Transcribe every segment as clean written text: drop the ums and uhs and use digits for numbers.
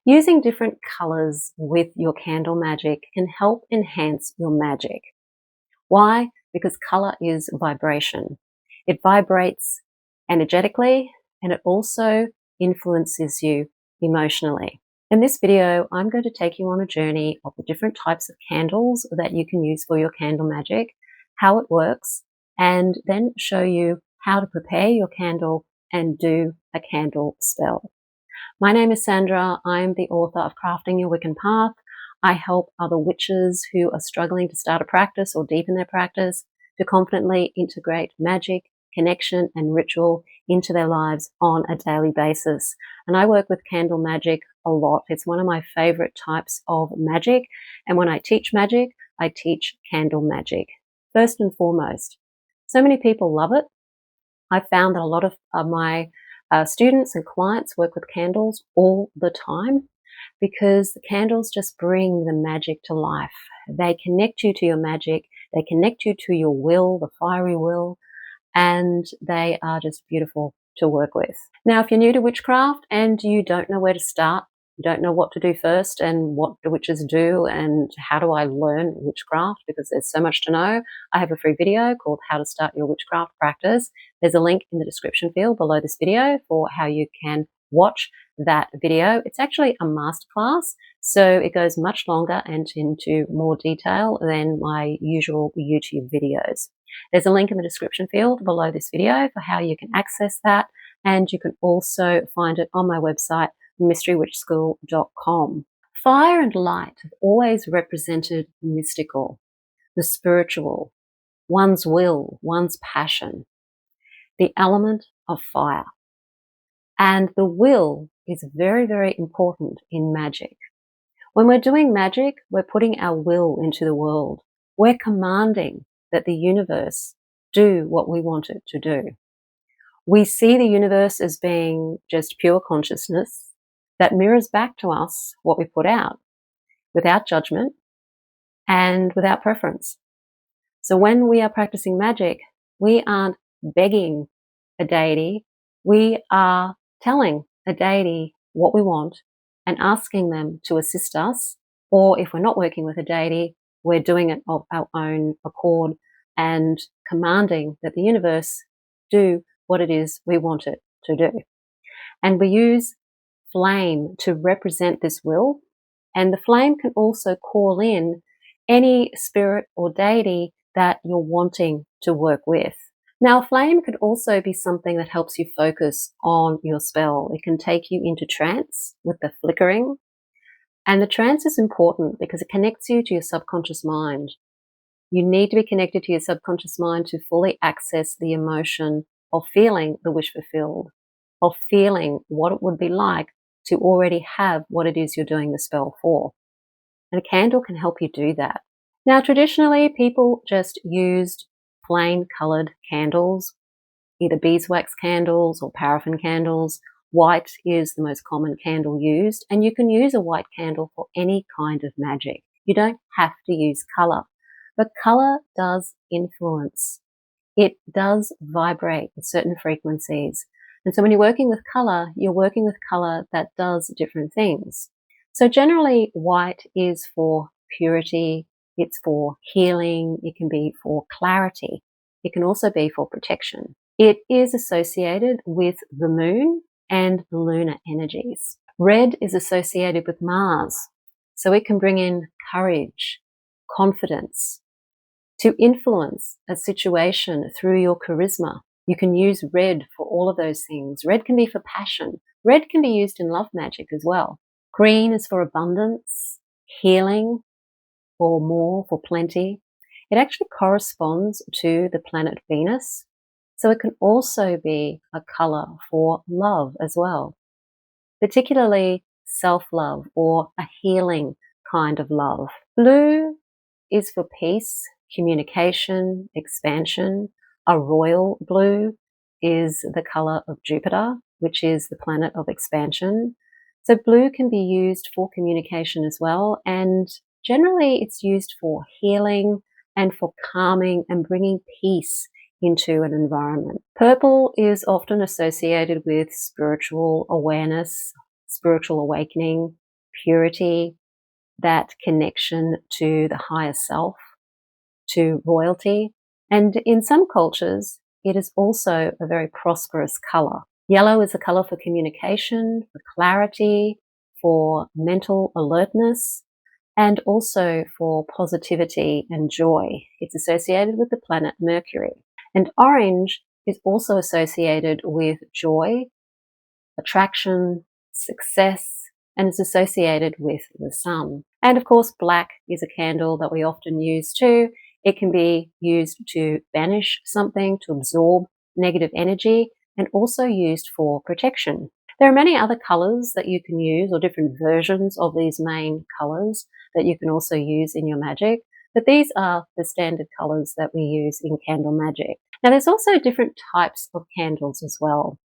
Using different colors with your candle magic can help enhance your magic. Why? Because color is vibration. It vibrates energetically and it also influences you emotionally. In this video, I'm going to take you on a journey of the different types of candles that you can use for your candle magic, how it works, and then show you how to prepare your candle and do a candle spell. My name is Sandra. I'm the author of Crafting Your Wiccan Path. I help other witches who are struggling to start a practice or deepen their practice to confidently integrate magic, connection, and ritual into their lives on a daily basis. And I work with candle magic a lot. It's one of my favorite types of magic. And when I teach magic, I teach candle magic. First and foremost, so many people love it. I've found that a lot of my students and clients work with candles all the time because the candles just bring the magic to life. They connect you to your magic. They connect you to your will, the fiery will, and they are just beautiful to work with. Now, if you're new to witchcraft and you don't know where to start, you don't know what to do first and what do witches do and how do I learn witchcraft because there's so much to know, I have a free video called How to Start Your Witchcraft Practice. There's a link in the description field below this video for how you can watch that video. It's actually a masterclass, so it goes much longer and into more detail than my usual YouTube videos. There's a link in the description field below this video for how you can access that, and you can also find it on my website, mysterywitchschool.com. Fire and light have always represented mystical, the spiritual, one's will, one's passion, the element of fire. And the will is very, very important in magic. When we're doing magic, we're putting our will into the world. We're commanding that the universe do what we want it to do. We see the universe as being just pure consciousness that mirrors back to us what we put out without judgment and without preference. So when we are practicing magic, we aren't begging a deity. We are telling a deity what we want and asking them to assist us. Or if we're not working with a deity, we're doing it of our own accord and commanding that the universe do what it is we want it to do. And we use flame to represent this will. And the flame can also call in any spirit or deity that you're wanting to work with. Now, flame could also be something that helps you focus on your spell. It can take you into trance with the flickering. And the trance is important because it connects you to your subconscious mind. You need to be connected to your subconscious mind to fully access the emotion of feeling the wish fulfilled, of feeling what it would be like to already have what it is you're doing the spell for. And a candle can help you do that. Now, traditionally, people just used plain colored candles, either beeswax candles or paraffin candles. White is the most common candle used, and you can use a white candle for any kind of magic. You don't have to use color, but color does influence. It does vibrate at certain frequencies. And so when you're working with color, you're working with color that does different things. So generally, white is for purity. It's for healing. It can be for clarity. It can also be for protection. It is associated with the moon and the lunar energies. Red is associated with Mars. So it can bring in courage, confidence, to influence a situation through your charisma. You can use red for all of those things. Red can be for passion. Red can be used in love magic as well. Green is for abundance, healing, or more, for plenty. It actually corresponds to the planet Venus. So it can also be a color for love as well, particularly self-love or a healing kind of love. Blue is for peace, communication, expansion. A royal blue is the color of Jupiter, which is the planet of expansion. So blue can be used for communication as well. And generally it's used for healing and for calming and bringing peace into an environment. Purple is often associated with spiritual awareness, spiritual awakening, purity, that connection to the higher self, to royalty. And in some cultures, it is also a very prosperous color. Yellow is a color for communication, for clarity, for mental alertness, and also for positivity and joy. It's associated with the planet Mercury. And orange is also associated with joy, attraction, success, and is associated with the sun. And of course, black is a candle that we often use too. It can be used to banish something, to absorb negative energy, and also used for protection. There are many other colors that you can use, or different versions of these main colors that you can also use in your magic, but these are the standard colors that we use in candle magic. Now, there's also different types of candles as well.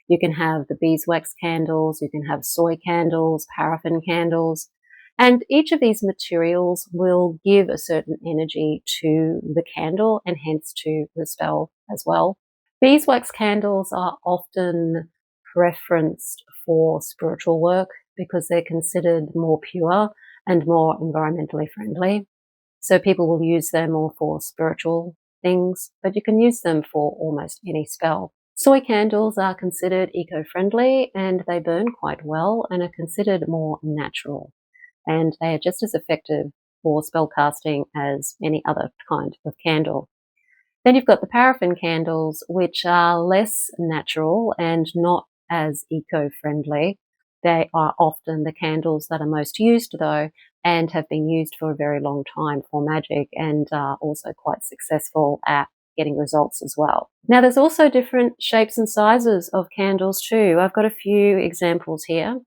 You can have the beeswax candles, you can have soy candles, paraffin candles, and each of these materials will give a certain energy to the candle and hence to the spell as well. Beeswax candles are often preferenced for spiritual work because they're considered more pure and more environmentally friendly. So people will use them more for spiritual things, but you can use them for almost any spell. Soy candles are considered eco-friendly and they burn quite well and are considered more natural. And they are just as effective for spell casting as any other kind of candle. Then you've got the paraffin candles, which are less natural and not as eco-friendly. They are often the candles that are most used, though, and have been used for a very long time for magic and are also quite successful at getting results as well. Now, there's also different shapes and sizes of candles too. I've got a few examples here.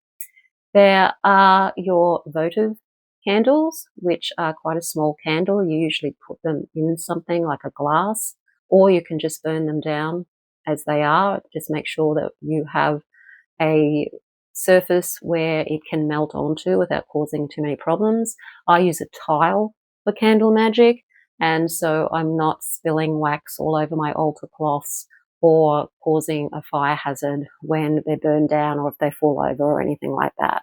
There are your votive candles, which are quite a small candle. You usually put them in something like a glass, or you can just burn them down as they are. Just make sure that you have a surface where it can melt onto without causing too many problems. I use a tile for candle magic, and so I'm not spilling wax all over my altar cloths or causing a fire hazard when they're burned down or if they fall over or anything like that.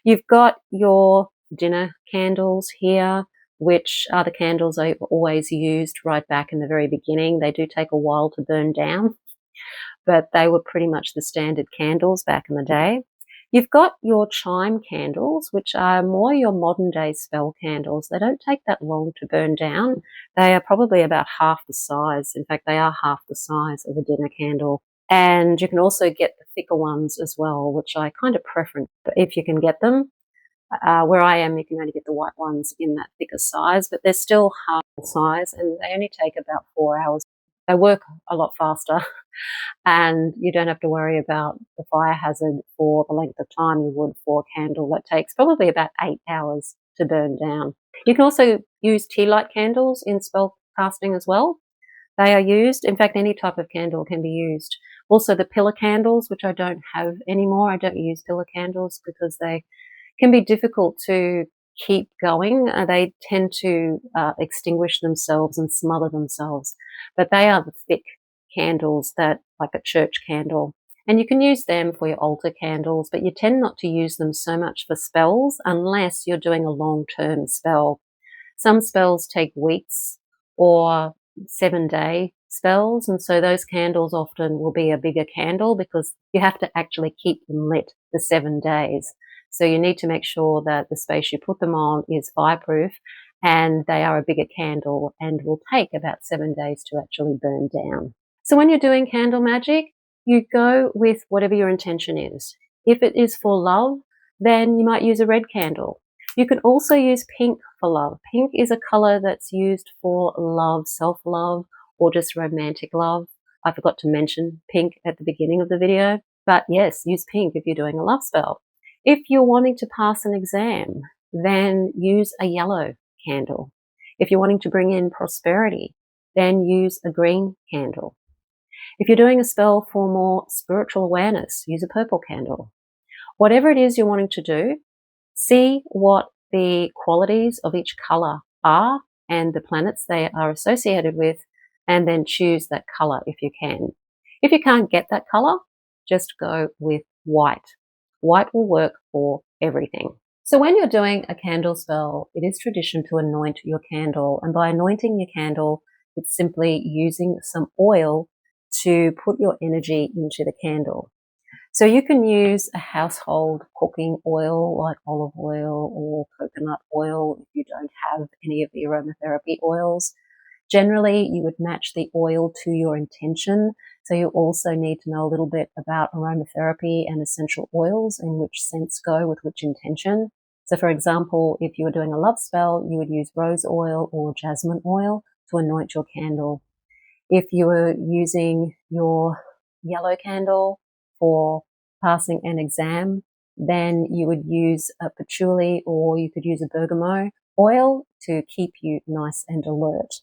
You've got your dinner candles here, which are the candles I always used right back in the very beginning. They do take a while to burn down, but they were pretty much the standard candles back in the day. You've got your chime candles, which are more your modern day spell candles. They don't take that long to burn down. They are probably about half the size. In fact, they are half the size of a dinner candle. And you can also get the thicker ones as well, which I kind of prefer if you can get them. Where I am, you can only get the white ones in that thicker size, but they're still half the size and they only take about 4 hours. They work a lot faster and you don't have to worry about the fire hazard for the length of time you would for a candle that takes probably about 8 hours to burn down. You can also use tea light candles in spell casting as well. They are used. In fact, any type of candle can be used. Also the pillar candles, which I don't have anymore. I don't use pillar candles because they can be difficult to keep going. They tend to extinguish themselves and smother themselves. But they are the thick candles that, like a church candle. And you can use them for your altar candles, but you tend not to use them so much for spells unless you're doing a long-term spell. Some spells take weeks or 7-day spells, and so those candles often will be a bigger candle because you have to actually keep them lit for 7 days. So you need to make sure that the space you put them on is fireproof and they are a bigger candle and will take about 7 days to actually burn down. So when you're doing candle magic, you go with whatever your intention is. If it is for love, then you might use a red candle. You can also use pink for love. Pink is a color that's used for love, self-love, or just romantic love. I forgot to mention pink at the beginning of the video, but yes, use pink if you're doing a love spell. If you're wanting to pass an exam, then use a yellow candle. If you're wanting to bring in prosperity, then use a green candle. If you're doing a spell for more spiritual awareness, use a purple candle. Whatever it is you're wanting to do, see what the qualities of each color are and the planets they are associated with, and then choose that color if you can. If you can't get that color, just go with white. White will work for everything. So when you're doing a candle spell, it is tradition to anoint your candle. And by anointing your candle, it's simply using some oil to put your energy into the candle. So you can use a household cooking oil like olive oil or coconut oil if you don't have any of the aromatherapy oils. Generally, you would match the oil to your intention. So you also need to know a little bit about aromatherapy and essential oils and which scents go with which intention. So for example, if you were doing a love spell, you would use rose oil or jasmine oil to anoint your candle. If you were using your yellow candle for passing an exam, then you would use a patchouli or you could use a bergamot oil to keep you nice and alert.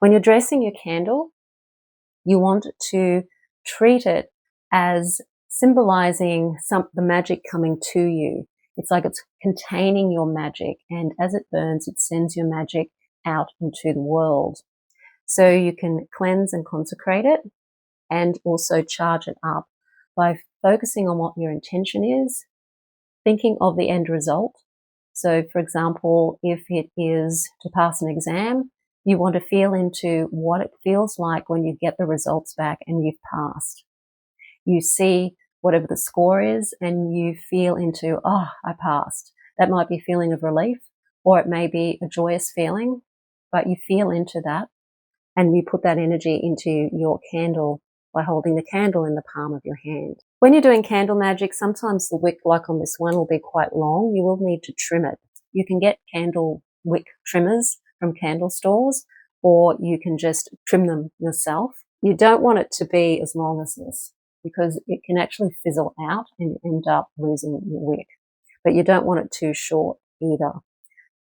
When you're dressing your candle, you want to treat it as symbolizing the magic coming to you. It's like it's containing your magic, and as it burns, it sends your magic out into the world. So you can cleanse and consecrate it and also charge it up by focusing on what your intention is, thinking of the end result. So for example, if it is to pass an exam, you want to feel into what it feels like when you get the results back and you've passed. You see whatever the score is and you feel into, oh, I passed. That might be a feeling of relief, or it may be a joyous feeling, but you feel into that and you put that energy into your candle by holding the candle in the palm of your hand. When you're doing candle magic, sometimes the wick, like on this one, will be quite long. You will need to trim it. You can get candle wick trimmers from candle stores, or you can just trim them yourself. You don't want it to be as long as this because it can actually fizzle out and end up losing your wick. But you don't want it too short either,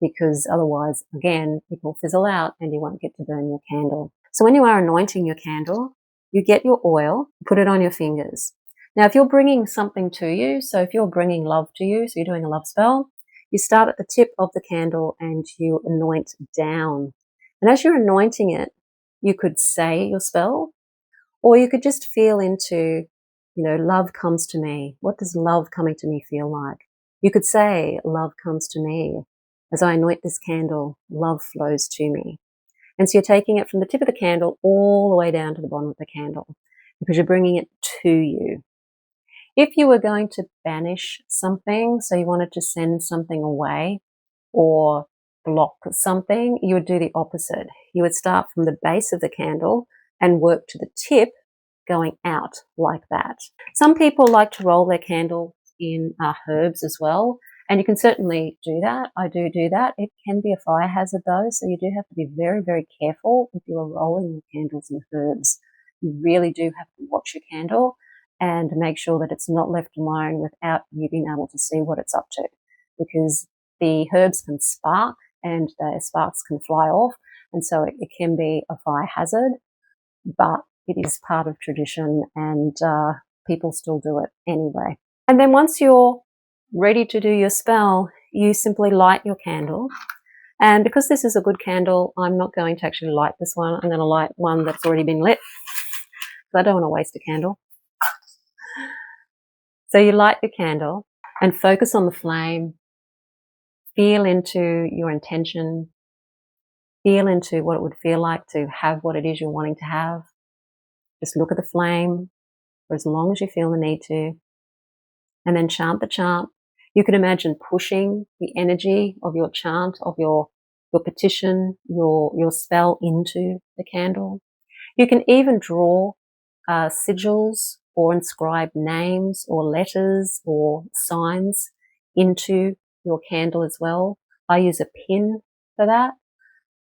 because otherwise, again, it will fizzle out and you won't get to burn your candle. So when you are anointing your candle, you get your oil, put it on your fingers. Now, if you're bringing something to you, so if you're bringing love to you, so you're doing a love spell, you start at the tip of the candle and you anoint down. And as you're anointing it, you could say your spell, or you could just feel into, love comes to me. What does love coming to me feel like? You could say, love comes to me. As I anoint this candle, love flows to me. And so you're taking it from the tip of the candle all the way down to the bottom of the candle because you're bringing it to you. If you were going to banish something, so you wanted to send something away or block something, you would do the opposite. You would start from the base of the candle and work to the tip, going out like that. Some people like to roll their candle in herbs as well, and you can certainly do that. I do that. It can be a fire hazard though, so you do have to be very, very careful if you are rolling your candles in herbs. You really do have to watch your candle and make sure that it's not left alone without you being able to see what it's up to, because the herbs can spark and the sparks can fly off, and so it can be a fire hazard, but it is part of tradition and people still do it anyway. And then once you're ready to do your spell, you simply light your candle. And because this is a good candle, I'm not going to actually light this one. I'm going to light one that's already been lit because I don't want to waste a candle. So you light your candle and focus on the flame. Feel into your intention. Feel into what it would feel like to have what it is you're wanting to have. Just look at the flame for as long as you feel the need to, and then chant the chant. You can imagine pushing the energy of your chant, of your petition, your spell into the candle. You can even draw sigils or inscribe names or letters or signs into your candle as well. I use a pin for that,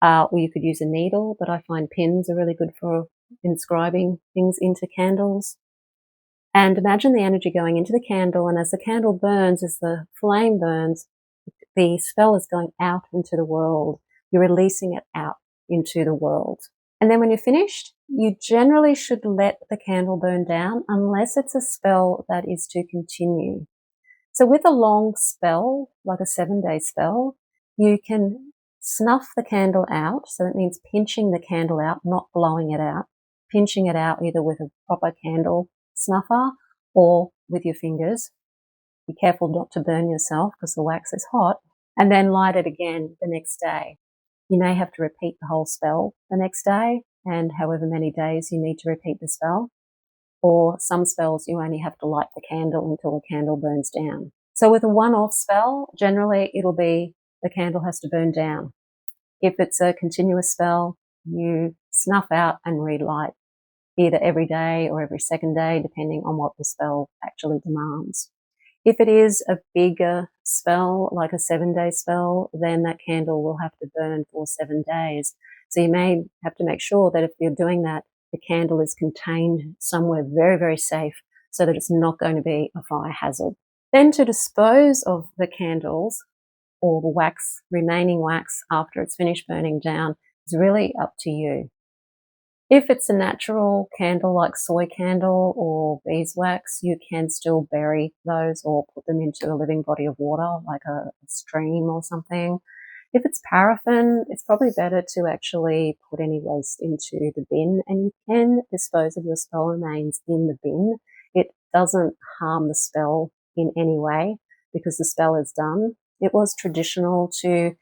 or you could use a needle, but I find pins are really good for inscribing things into candles. And imagine the energy going into the candle, and as the candle burns, as the flame burns, the spell is going out into the world. You're releasing it out into the world. And then when you're finished, you generally should let the candle burn down unless it's a spell that is to continue. So with a long spell, like a 7-day spell, you can snuff the candle out. So that means pinching the candle out, not blowing it out. Pinching it out either with a proper candle snuffer or with your fingers. Be careful not to burn yourself because the wax is hot, and then light it again the next day. You may have to repeat the whole spell the next day, and however many days you need to repeat the spell. Or some spells you only have to light the candle until the candle burns down. So with a one-off spell, generally it'll be the candle has to burn down. If it's a continuous spell, you snuff out and relight, either every day or every second day, depending on what the spell actually demands. If it is a bigger spell, like a 7-day spell, then that candle will have to burn for 7 days. So you may have to make sure that if you're doing that, the candle is contained somewhere very, very safe so that it's not going to be a fire hazard. Then to dispose of the candles or the wax, remaining wax after it's finished burning down, is really up to you. If it's a natural candle like soy candle or beeswax, you can still bury those or put them into a living body of water like a stream or something. If it's paraffin, it's probably better to actually put any waste into the bin, and you can dispose of your spell remains in the bin. It doesn't harm the spell in any way because the spell is done. It was traditional to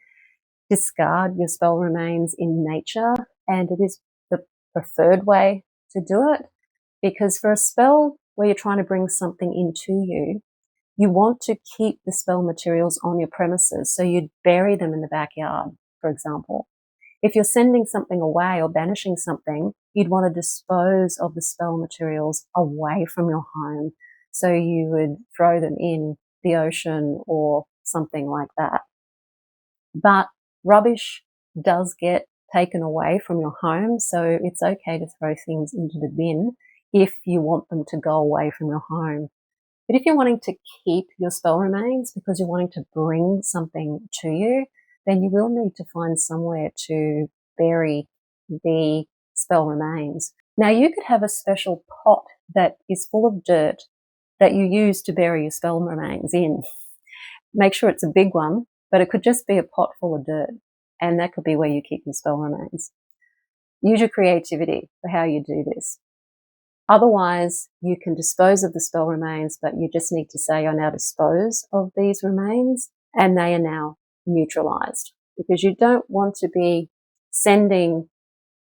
discard your spell remains in nature, and it is the preferred way to do it, because for a spell where you're trying to bring something into you, you want to keep the spell materials on your premises, so you'd bury them in the backyard, for example. If you're sending something away or banishing something, you'd want to dispose of the spell materials away from your home, so you would throw them in the ocean or something like that. But rubbish does get taken away from your home, so it's okay to throw things into the bin if you want them to go away from your home. But if you're wanting to keep your spell remains because you're wanting to bring something to you, then you will need to find somewhere to bury the spell remains. Now, you could have a special pot that is full of dirt that you use to bury your spell remains in. Make sure it's a big one, but it could just be a pot full of dirt, and that could be where you keep your spell remains. Use your creativity for how you do this. Otherwise, you can dispose of the spell remains, but you just need to say, I now dispose of these remains, and they are now neutralized, because you don't want to be sending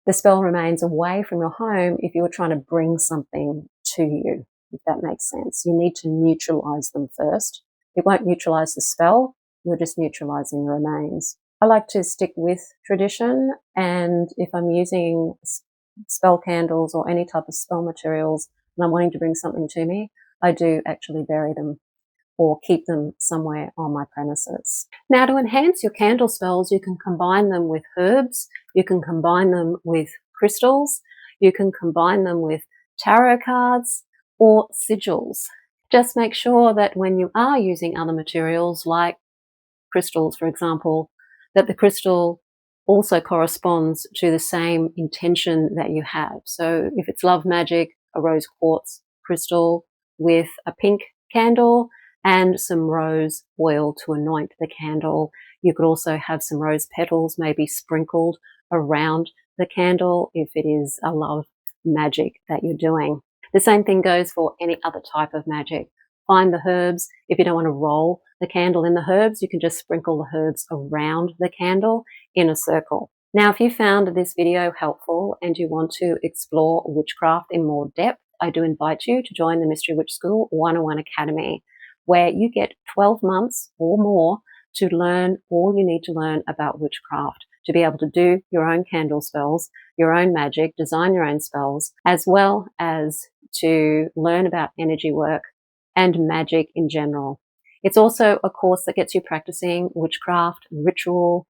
the spell remains away from your home if you're trying to bring something to you, if that makes sense. You need to neutralize them first. It won't neutralize the spell, you're just neutralizing the remains. I like to stick with tradition, and if I'm using spell candles or any type of spell materials and I'm wanting to bring something to me, I do actually bury them or keep them somewhere on my premises. Now, to enhance your candle spells, you can combine them with herbs, you can combine them with crystals, you can combine them with tarot cards or sigils. Just make sure that when you are using other materials like crystals, for example, that the crystal also corresponds to the same intention that you have. So if it's love magic, a rose quartz crystal with a pink candle and some rose oil to anoint the candle. You could also have some rose petals maybe sprinkled around the candle if it is a love magic that you're doing. The same thing goes for any other type of magic. Find the herbs. If you don't want to roll the candle in the herbs, you can just sprinkle the herbs around the candle in a circle. Now, if you found this video helpful and you want to explore witchcraft in more depth, I do invite you to join the Mystery Witch School 101 Academy, where you get 12 months or more to learn all you need to learn about witchcraft, to be able to do your own candle spells, your own magic, design your own spells, as well as to learn about energy work and magic in general. It's also a course that gets you practicing witchcraft, ritual,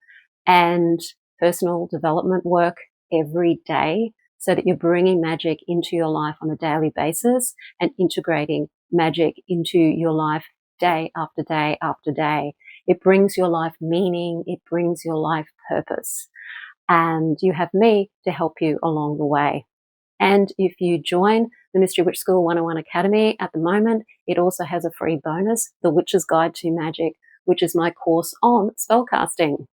and personal development work every day, so that you're bringing magic into your life on a daily basis and integrating magic into your life day after day after day. It brings your life meaning, it brings your life purpose, and you have me to help you along the way. And if you join the Mystery Witch School 101 Academy at the moment, it also has a free bonus, The Witch's Guide to Magic, which is my course on spellcasting.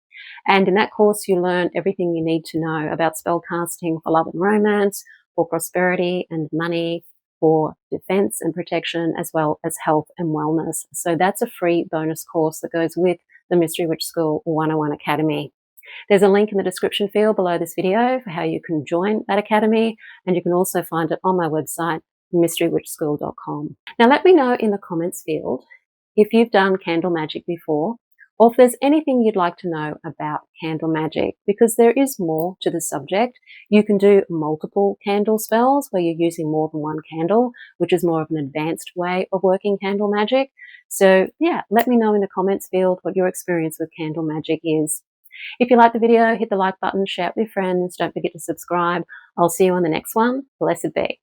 And in that course, you learn everything you need to know about spellcasting for love and romance, for prosperity and money, for defense and protection, as well as health and wellness. So that's a free bonus course that goes with the Mystery Witch School 101 Academy. There's a link in the description field below this video for how you can join that academy, and you can also find it on my website, mysterywitchschool.com. Now let me know in the comments field if you've done candle magic before, or if there's anything you'd like to know about candle magic, because there is more to the subject. You can do multiple candle spells where you're using more than one candle, which is more of an advanced way of working candle magic. So yeah, let me know in the comments field what your experience with candle magic is. If you like the video, hit the like button, share it with friends. Don't forget to subscribe. I'll see you on the next one. Blessed be.